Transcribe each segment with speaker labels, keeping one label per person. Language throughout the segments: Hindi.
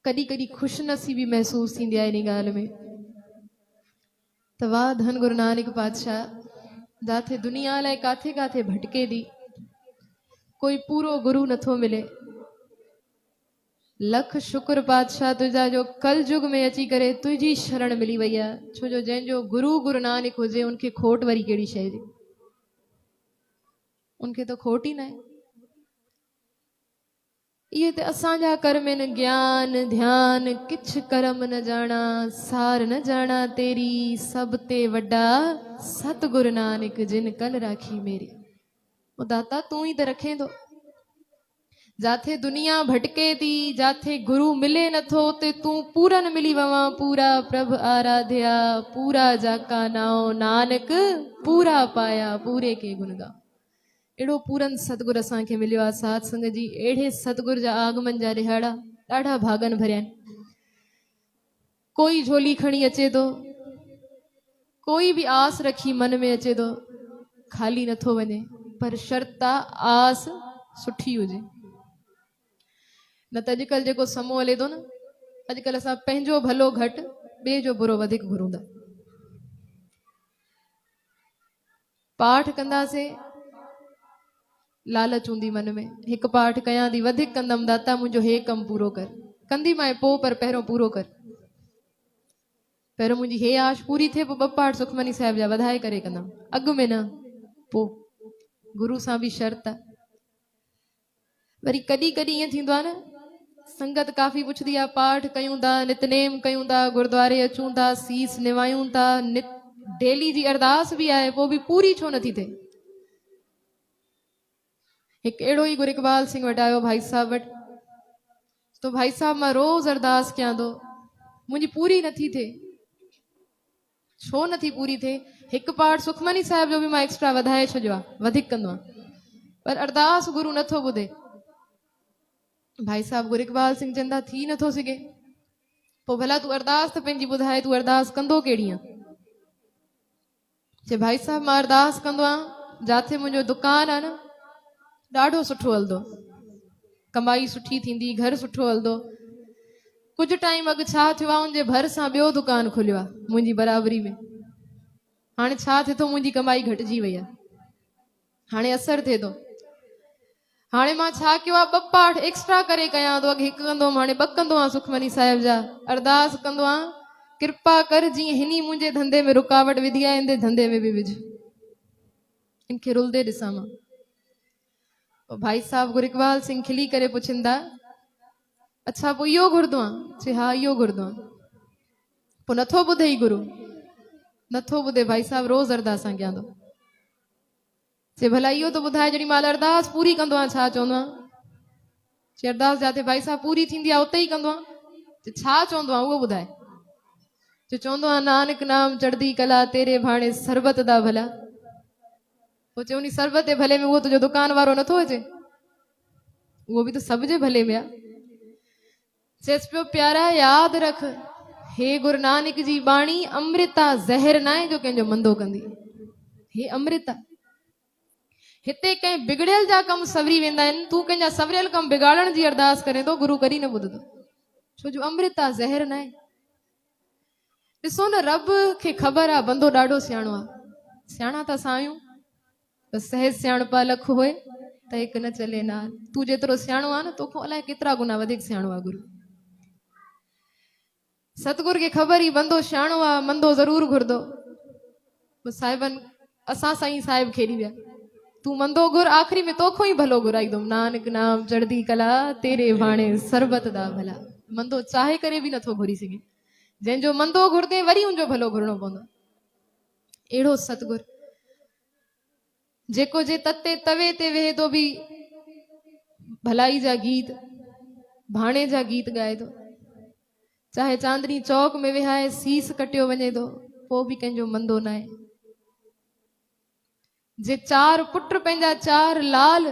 Speaker 1: कॾहिं कॾहिं ख़ुशनसीबी महसूस थींदी आहे इन ॻाल्हि में त वाह धन गुरु नानक पातशाह जाथे दुनिया लाइ काथे काथे भटके थी, कोई पूरो गुरु नथो मिले। लख शुक्र पातशाह तुझा जो कल युग में अची करे तुझी शरण मिली वई आहे। छो जो जंहिंजो गुरु गुरु नानक हुजे उनखे खोट वरी कहिड़ी शइ जी, उनखे तो खोट ही ना है। ये ते असांजा कर्म इन ज्ञान ध्यान किछ करम न जाना, सार न जाना तेरी सब ते वड्डा सतगुरु नानक जिन कल राखी मेरी। वो दाता तू ही तो रखे दो। जाथे दुनिया भटके थी, जाथे गुरु मिले नथो ते तू पूरन मिली ववा। पूरा प्रभ आराध्या पूरा जाका नाओ, नानक पूरा पाया पूरे के गुण गा। एड़ो पूरन सतगुर असांखे मिलियो आहे साध संगत जी। एड़े सतगुर जा आगमन जा रिहाड़ा ॾाढा भागन भरिया आहिनि। कोई झोली खणी अचे तो, कोई भी आस रखी मन में अचे तो, खाली नथो वञे, पर शर्त आस सुठी हुजे। न त अॼुकल्ह जेको समो हले थो न, अॼुकल्ह असां पंहिंजो भलो घटि ॿिए जो बुरो वधीक घुरूं था। पाठ कंदासीं लालच हूंदी मन में, हिकु पाठ कयां थी वधिक कंदमि दाता मुंहिंजो हे कमु पूरो कर। कंदी मां पोइ पर पहिरियों पूरो कर। पहिरियों मुंहिंजी हे आश पूरी थिए पोइ 2 पाठ सुखमनी साहिब जा वधाए करे कंदमि, अॻु में न। पोइ गुरु सां बि शर्त आहे। वरी कॾहिं कॾहिं ईअं थींदो आहे न, संगत काफ़ी पुछदी आहे पाठ कयूं था, नितनेम कयूं था, गुरुद्वारे अचूं था, सीस निवायूं था, डेली जी अरदास भी आहे, पोइ बि पूरी छो नथी थिए। एक एड़ो ही गुरु इकबाल सिंह वटि आयो भाई साहब वटि, तो भाई साहब मां रोज अरदास कयां थो, मुंहिंजी पूरी नथी थिए। छो नथी पूरी थिए? हिकु पाठ सुखमनी साहिब जो भी मां एक्स्ट्रा वधाए छॾियो आहे, वधीक कंदो आहियां, पर अरदास गुरु नथो ॿुधे। भाई साहब गुरु इकबाल सिंह चवंदा थी नथो सघे। पोइ भला तूं अरदास त पंहिंजी ॿुधाए, तूं अरदास कंदो कहिड़ी आहे? चए भाई साहब मां अरदास कंदो आहियां जाथे मुंहिंजो दुकानु आहे न ॾाढो सुठो हलंदो, कमाई सुठी थींदी, घर सुठो हलंदो। कुछ टाइम अॻु छा थियो आहे, उनजे भर सां ॿियो दुकानु खुलियो आहे मुंहिंजी बराबरी में। हाणे छा थिए थो, मुंहिंजी कमाई घटिजी वई आहे, हाणे असरु थिए थो। हाणे मां छा कयो आहे, 2 पाठ एक्स्ट्रा करे कयां थो। अॻु 1 कंदो हुअमि, हाणे 2 कंदो आहियां सुखमनी साहिब जा। अरदास कंदो आहियां कृपा कर जीअं हिनी मुंहिंजे धंधे में रुकावट विधी आहे, इन धंधे में बि विझ, इनखे रुलदे ॾिसां मां। भाई साहब गुरु इकबाल सिंह खिली करे पुछंदा अच्छा पोइ इहो घुरदो आहे? चए हा इहो घुरदो आहे। पोइ नथो ॿुधे ई गुरु, नथो ॿुधे। भाई साहब रोज़ अरदासां कयां थो। चए भला इहो तो ॿुधाए जेॾी महिल अरदास पूरी कंदो आहे छा चवंदो आहे? चए अरदास जाते भाई साहब पूरी थींदी आहे उते ई कंदो आहे। चए छा चवंदो आहे उहो ॿुधाए। चए चवंदो आहे नानक नाम चढ़दी कला तेरे भाणे सरबत दा भला। पोइ चए उन सरबत जे भले में उहो तुंहिंजो दुकान वारो नथो अचे, उहो बि त सभ जे भले में आहे। चएसि पियो प्यारा यादि रख हे गुरु नानक जी बाणी अमृता ज़हर न आहे जो कंहिंजो मंदो कंदी। हे अमृता, हिते कंहिं बिगड़ियल जा कम सवरी वेंदा आहिनि, तूं कंहिंजा सवरियल कम बिगाड़ण जी अरदास करे थो, गुरु कॾहिं न ॿुधंदो, छो जो अमृता ज़हर न आहे। ॾिसो न रब खे ख़बर आहे बंदो ॾाढो सियाणो आहे। सियाणा त असां आहियूं, बस सहज सियाणपा लख होए त हिकु न चले नाल। तूं जेतिरो सियाणो आहे न तोखां अलाए केतिरा गुना वधीक सियाणो आहे गुरु। सतगुर खे ख़बर ई बंदो सियाणो आहे, मंदो ज़रूर घुरदो। साहिबन असां साईं साहिब खेॾी विया, तूं मंदो घुर, आख़िरी में तोखो ई भलो घुराईंदुमि। नानक नाम चढ़दी कला तेरे भाणे सरबत दा भला। मंदो चाहे करे बि नथो घुरी सघे, जंहिंजो मंदो घुरदे वरी उनजो भलो घुरणो पवंदो। अहिड़ो सतगुर जेको जे तते तवे ते वेहे तो बि भलाई जा गीत भाणे जा गीत गाए थो, चाहे चांदनी चौक में विहाए सीस कटियो वञे थो पोइ बि कंहिंजो मंदो न आहे। जे 4 पुट पंहिंजा 4 लाल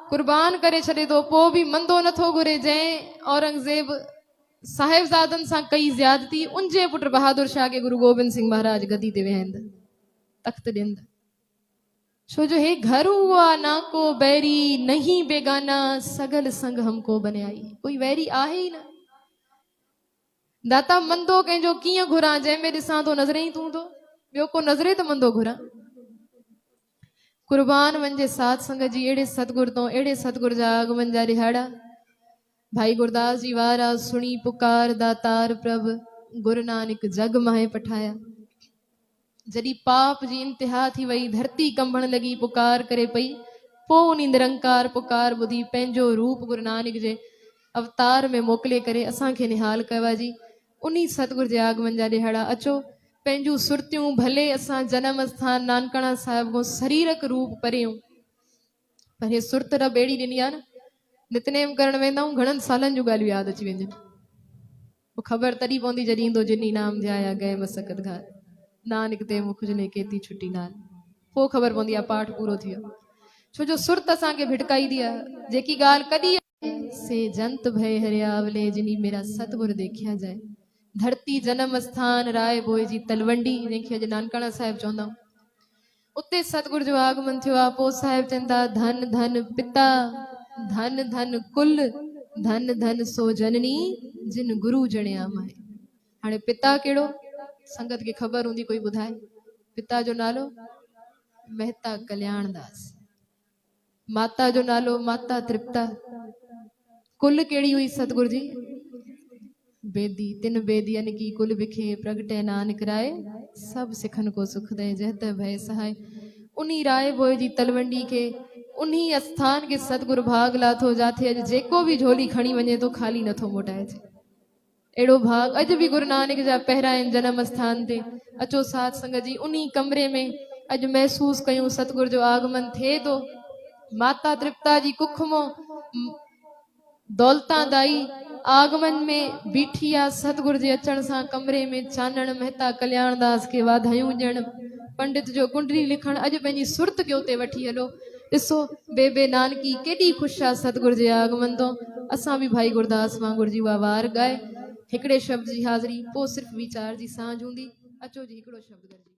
Speaker 1: कुर्बान करे छॾे थो पोइ बि मंदो नथो घुरे। जंहिं औरंगज़ेब साहिबज़ादनि सां कई ज़्यादती, उनजे पुट बहादुर शाह के गुरु गोबिंद सिंह महाराज गदी ते वेहंद तख्त ॾियंद। छो जो हे घर हुआ ना को बैरी नहीं बेगाना, सगल संग हमको बने आई। कोई वैरी आहे ही न, दाता मंदो कंहिंजो कीअं घुरां जंहिंमें ॾिसां थो नज़रे ई तूं थो ॿियो को नज़रे त मंदो घुरां कुर्बान वंजे साध संगत जी अहिड़े सतगुर तो अहिड़े सतगुर जा आगमन जा रिहाड़ा भाई गुरदास जी वारा सुणी पुकार दातार प्रभ गुरु नानक जग माहे पठाया जॾहिं पाप जी इंतिहा थी वई धरती कंबण लगी पुकार करे पई पोइ उन निरंकार पुकार ॿुधी पंहिंजो रूप गुरु नानक जे अवतार में मोकिले करे असांखे निहाल कयो आहे जी उन्ही सतगुर जे आगमन जा ॾिहाड़ा अचो पंहिंजूं सुरतियूं भले असां जन्म स्थान नानकाणा साहिब खां शरीरक रूप परियूं पर हे सुरत रब अहिड़ी ॾिनी आहे न नितनेम करण वेंदा आहियूं घणनि सालनि जूं ॻाल्हियूं यादि अची वेंदियूं पोइ ख़बर तॾहिं पवंदी जॾहिं ईंदो जिनी नाम ध्याया गए मसकत घार नानक ते मुख जुले केती छुटी नाल पोइ ख़बर पवंदी आहे पाठ पूरो थी वियो छो जो सुरत असांखे भिटकाईंदी आहे जेकी ॻाल्हि कॾहिं से जंत भय हरियावले जिनी मेरा सतगुर देखिया जाए धरती जन्म स्थान राय बोए जी तलवंडी जंहिंखे अॼु नानकाणा साहिब चवंदा आहियूं उते सतगुर जो आगमन थियो आहे पोइ साहिब चवनि था धन धन पिता धन धन कुल धन धन सो जननी जिन गुरु जणिया माए हाणे पिता कहिड़ो संगत खे ख़बर हूंदी कोई ॿुधाए पिता जो नालो मेहता कल्याणदास माता जो नालो माता तृप्ता कुल कहिड़ी हुई सतगुर जी बेदी तिन बेदियन की कुल बिखे प्रगटे नानक राय सब सिखन को सुख दे जहत भय सहाय उन्ही राय बोए जी तलवंडी के उन्ही स्थान के सतगुरु भाग लाथो जाथे अज जेको भी झोली खणी वञे तो खाली नथो मोटाए थे एड़ो भाग अज भी गुरु नानक जा पहिरा जन्म स्थान ते अचो साथ संगत जी उन्ही कमरे में अज महसूस कयूं सतगुरु जो आगमन थे तो माता तृप्ता जी कुख मो दौलता दाई आगमन में बीठी आ सतगुरु जे अचण सां कमरे में चानण मेहता कल्याणदास के वाधायूं ॾियण पंडित जो कुंडली लिखण अॼु पंहिंजी सुरत कयो ते वठी हलो ॾिसो बेबे नानकी केॾी ख़ुशि आहे सतगुरु जे आगमन तो असां बि भाई गुरदास वांगुर जी उहा वार ॻाए हिकिड़े शब्द जी हाज़िरी पोइ सिर्फ़ु वीचार जी सांझ हूंदी अचो जी हिकिड़ो शब्द